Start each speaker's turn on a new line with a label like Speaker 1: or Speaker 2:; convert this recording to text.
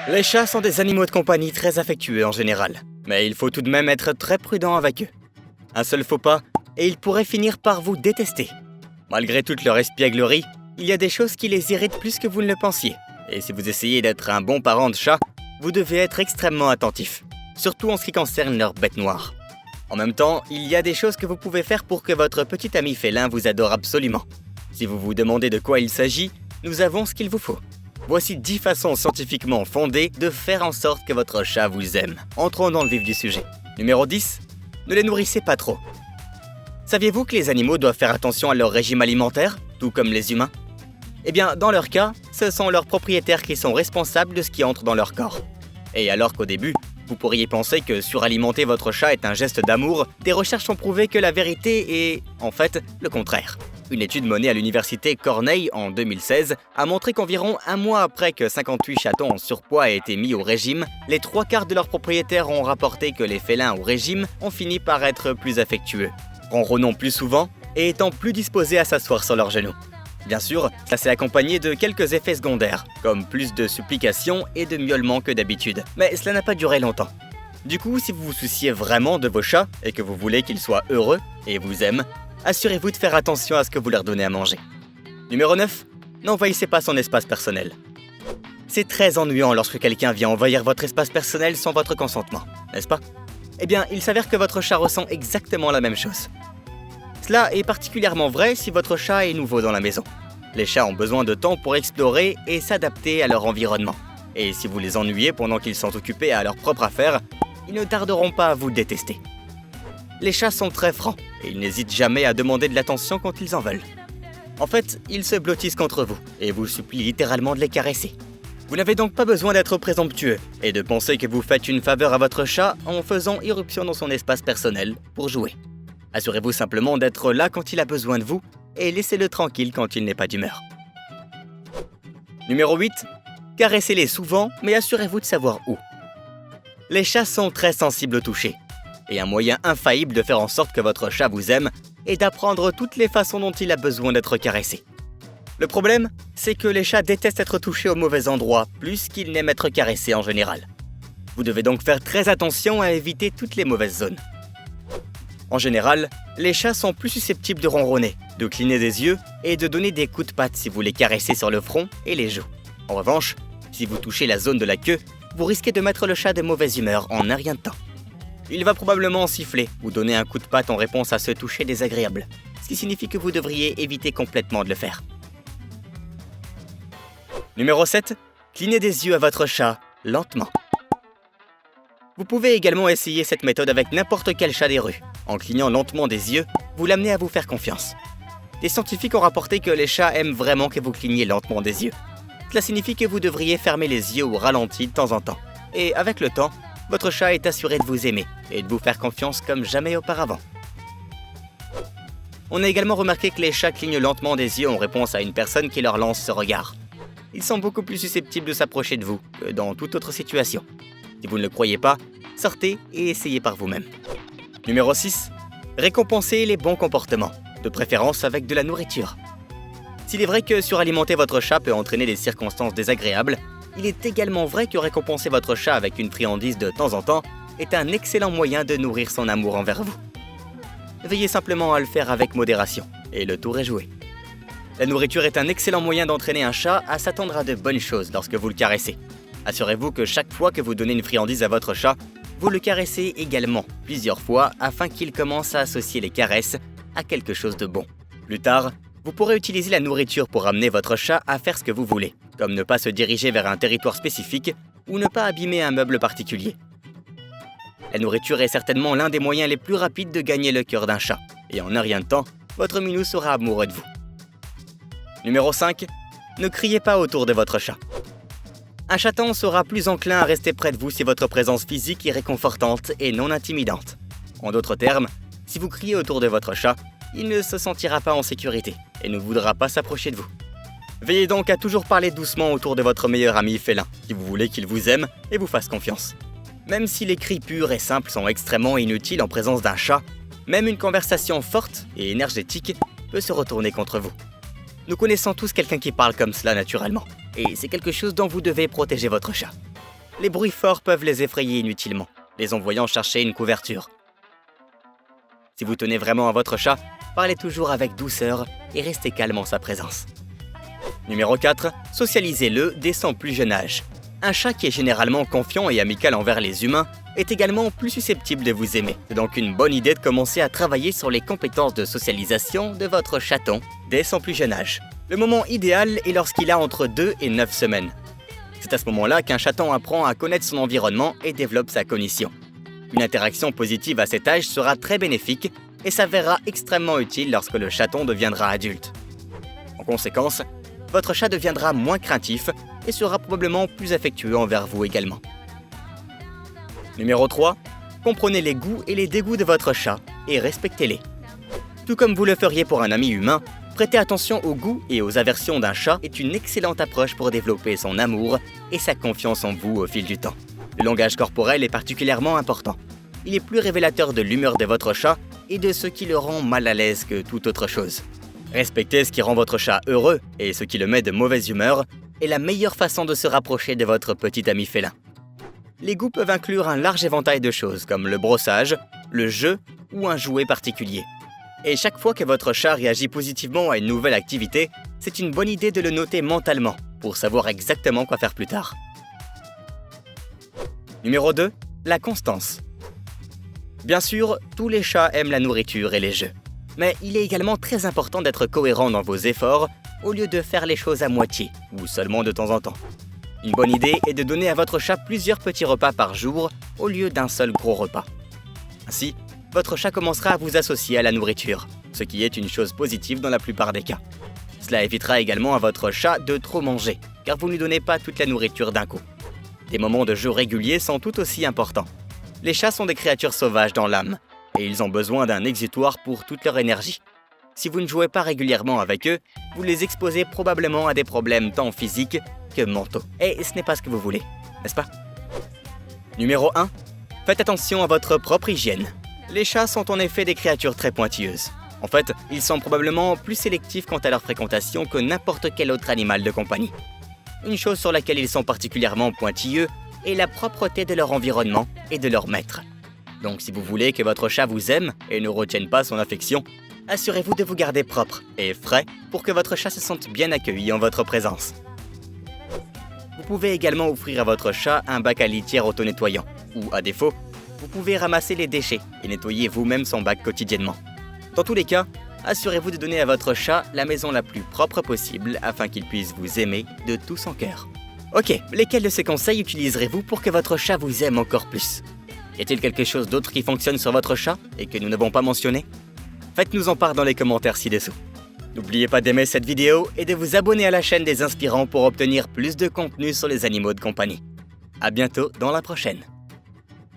Speaker 1: Les chats sont des animaux de compagnie très affectueux en général, mais il faut tout de même être très prudent avec eux. Un seul faux pas, et ils pourraient finir par vous détester. Malgré toute leur espièglerie, il y a des choses qui les irritent plus que vous ne le pensiez. Et si vous essayez d'être un bon parent de chat, vous devez être extrêmement attentif, surtout en ce qui concerne leurs bêtes noires. En même temps, il y a des choses que vous pouvez faire pour que votre petit ami félin vous adore absolument. Si vous vous demandez de quoi il s'agit, nous avons ce qu'il vous faut. Voici 10 façons scientifiquement fondées de faire en sorte que votre chat vous aime. Entrons dans le vif du sujet. Numéro 10. Ne les nourrissez pas trop. Saviez-vous que les animaux doivent faire attention à leur régime alimentaire, tout comme les humains ? Eh bien, dans leur cas, ce sont leurs propriétaires qui sont responsables de ce qui entre dans leur corps. Et alors qu'au début, vous pourriez penser que suralimenter votre chat est un geste d'amour, des recherches ont prouvé que la vérité est, en fait, le contraire. Une étude menée à l'université Cornell en 2016 a montré qu'environ un mois après que 58 chatons en surpoids aient été mis au régime, les 3/4 de leurs propriétaires ont rapporté que les félins au régime ont fini par être plus affectueux, ronronnant plus souvent et étant plus disposés à s'asseoir sur leurs genoux. Bien sûr, ça s'est accompagné de quelques effets secondaires, comme plus de supplications et de miaulements que d'habitude, mais cela n'a pas duré longtemps. Du coup, si vous vous souciez vraiment de vos chats et que vous voulez qu'ils soient heureux et vous aiment, assurez-vous de faire attention à ce que vous leur donnez à manger. Numéro 9. N'envahissez pas son espace personnel. C'est très ennuyant lorsque quelqu'un vient envahir votre espace personnel sans votre consentement, n'est-ce pas ? Eh bien, il s'avère que votre chat ressent exactement la même chose. Cela est particulièrement vrai si votre chat est nouveau dans la maison. Les chats ont besoin de temps pour explorer et s'adapter à leur environnement. Et si vous les ennuyez pendant qu'ils sont occupés à leurs propres affaires, ils ne tarderont pas à vous détester. Les chats sont très francs et ils n'hésitent jamais à demander de l'attention quand ils en veulent. En fait, ils se blottissent contre vous et vous supplient littéralement de les caresser. Vous n'avez donc pas besoin d'être présomptueux et de penser que vous faites une faveur à votre chat en faisant irruption dans son espace personnel pour jouer. Assurez-vous simplement d'être là quand il a besoin de vous et laissez-le tranquille quand il n'est pas d'humeur. Numéro 8. Caressez-les souvent, mais assurez-vous de savoir où. Les chats sont très sensibles au toucher. Et un moyen infaillible de faire en sorte que votre chat vous aime est d'apprendre toutes les façons dont il a besoin d'être caressé. Le problème, c'est que les chats détestent être touchés au mauvais endroit, plus qu'ils n'aiment être caressés en général. Vous devez donc faire très attention à éviter toutes les mauvaises zones. En général, les chats sont plus susceptibles de ronronner, de cligner des yeux et de donner des coups de patte si vous les caressez sur le front et les joues. En revanche, si vous touchez la zone de la queue, vous risquez de mettre le chat de mauvaise humeur en un rien de temps. Il va probablement siffler ou donner un coup de patte en réponse à ce toucher désagréable, ce qui signifie que vous devriez éviter complètement de le faire. Numéro 7. Clignez des yeux à votre chat, lentement. Vous pouvez également essayer cette méthode avec n'importe quel chat des rues. En clignant lentement des yeux, vous l'amenez à vous faire confiance. Des scientifiques ont rapporté que les chats aiment vraiment que vous cligniez lentement des yeux. Cela signifie que vous devriez fermer les yeux au ralenti de temps en temps. Et avec le temps, votre chat est assuré de vous aimer et de vous faire confiance comme jamais auparavant. On a également remarqué que les chats clignent lentement des yeux en réponse à une personne qui leur lance ce regard. Ils sont beaucoup plus susceptibles de s'approcher de vous que dans toute autre situation. Si vous ne le croyez pas, sortez et essayez par vous-même. Numéro 6. Récompensez les bons comportements, de préférence avec de la nourriture. S'il est vrai que suralimenter votre chat peut entraîner des circonstances désagréables, il est également vrai que récompenser votre chat avec une friandise de temps en temps est un excellent moyen de nourrir son amour envers vous. Veillez simplement à le faire avec modération, et le tour est joué. La nourriture est un excellent moyen d'entraîner un chat à s'attendre à de bonnes choses lorsque vous le caressez. Assurez-vous que chaque fois que vous donnez une friandise à votre chat, vous le caressez également plusieurs fois afin qu'il commence à associer les caresses à quelque chose de bon. Plus tard, vous pourrez utiliser la nourriture pour amener votre chat à faire ce que vous voulez, comme ne pas se diriger vers un territoire spécifique ou ne pas abîmer un meuble particulier. La nourriture est certainement l'un des moyens les plus rapides de gagner le cœur d'un chat, et en un rien de temps, votre minou sera amoureux de vous. Numéro 5. Ne criez pas autour de votre chat. Un chaton sera plus enclin à rester près de vous si votre présence physique est réconfortante et non intimidante. En d'autres termes, si vous criez autour de votre chat, il ne se sentira pas en sécurité et ne voudra pas s'approcher de vous. Veillez donc à toujours parler doucement autour de votre meilleur ami félin, si vous voulez qu'il vous aime et vous fasse confiance. Même si les cris purs et simples sont extrêmement inutiles en présence d'un chat, même une conversation forte et énergétique peut se retourner contre vous. Nous connaissons tous quelqu'un qui parle comme cela naturellement, et c'est quelque chose dont vous devez protéger votre chat. Les bruits forts peuvent les effrayer inutilement, les envoyant chercher une couverture. Si vous tenez vraiment à votre chat, parlez toujours avec douceur et restez calme en sa présence. Numéro 4. Socialisez-le dès son plus jeune âge. Un chat qui est généralement confiant et amical envers les humains est également plus susceptible de vous aimer. C'est donc une bonne idée de commencer à travailler sur les compétences de socialisation de votre chaton dès son plus jeune âge. Le moment idéal est lorsqu'il a entre 2 et 9 semaines. C'est à ce moment-là qu'un chaton apprend à connaître son environnement et développe sa cognition. Une interaction positive à cet âge sera très bénéfique et s'avérera extrêmement utile lorsque le chaton deviendra adulte. En conséquence, votre chat deviendra moins craintif et sera probablement plus affectueux envers vous également. Numéro 3. Comprenez les goûts et les dégoûts de votre chat et respectez-les. Tout comme vous le feriez pour un ami humain, prêter attention aux goûts et aux aversions d'un chat est une excellente approche pour développer son amour et sa confiance en vous au fil du temps. Le langage corporel est particulièrement important. Il est plus révélateur de l'humeur de votre chat et de ce qui le rend mal à l'aise que toute autre chose. Respecter ce qui rend votre chat heureux et ce qui le met de mauvaise humeur est la meilleure façon de se rapprocher de votre petit ami félin. Les goûts peuvent inclure un large éventail de choses comme le brossage, le jeu ou un jouet particulier. Et chaque fois que votre chat réagit positivement à une nouvelle activité, c'est une bonne idée de le noter mentalement pour savoir exactement quoi faire plus tard. Numéro 2. La constance. Bien sûr, tous les chats aiment la nourriture et les jeux. Mais il est également très important d'être cohérent dans vos efforts au lieu de faire les choses à moitié ou seulement de temps en temps. Une bonne idée est de donner à votre chat plusieurs petits repas par jour au lieu d'un seul gros repas. Ainsi, votre chat commencera à vous associer à la nourriture, ce qui est une chose positive dans la plupart des cas. Cela évitera également à votre chat de trop manger, car vous ne lui donnez pas toute la nourriture d'un coup. Des moments de jeu réguliers sont tout aussi importants. Les chats sont des créatures sauvages dans l'âme, et ils ont besoin d'un exutoire pour toute leur énergie. Si vous ne jouez pas régulièrement avec eux, vous les exposez probablement à des problèmes tant physiques que mentaux. Et ce n'est pas ce que vous voulez, n'est-ce pas? Numéro 1. Faites attention à votre propre hygiène. Les chats sont en effet des créatures très pointilleuses. En fait, ils sont probablement plus sélectifs quant à leur fréquentation que n'importe quel autre animal de compagnie. Une chose sur laquelle ils sont particulièrement pointilleux est la propreté de leur environnement et de leur maître. Donc si vous voulez que votre chat vous aime et ne retienne pas son affection, assurez-vous de vous garder propre et frais pour que votre chat se sente bien accueilli en votre présence. Vous pouvez également offrir à votre chat un bac à litière auto-nettoyant, ou à défaut, vous pouvez ramasser les déchets et nettoyer vous-même son bac quotidiennement. Dans tous les cas, assurez-vous de donner à votre chat la maison la plus propre possible afin qu'il puisse vous aimer de tout son cœur. Ok, lesquels de ces conseils utiliserez-vous pour que votre chat vous aime encore plus? Y a-t-il quelque chose d'autre qui fonctionne sur votre chat et que nous n'avons pas mentionné? Faites-nous en part dans les commentaires ci-dessous. N'oubliez pas d'aimer cette vidéo et de vous abonner à la chaîne des Inspirants pour obtenir plus de contenu sur les animaux de compagnie. À bientôt dans la prochaine.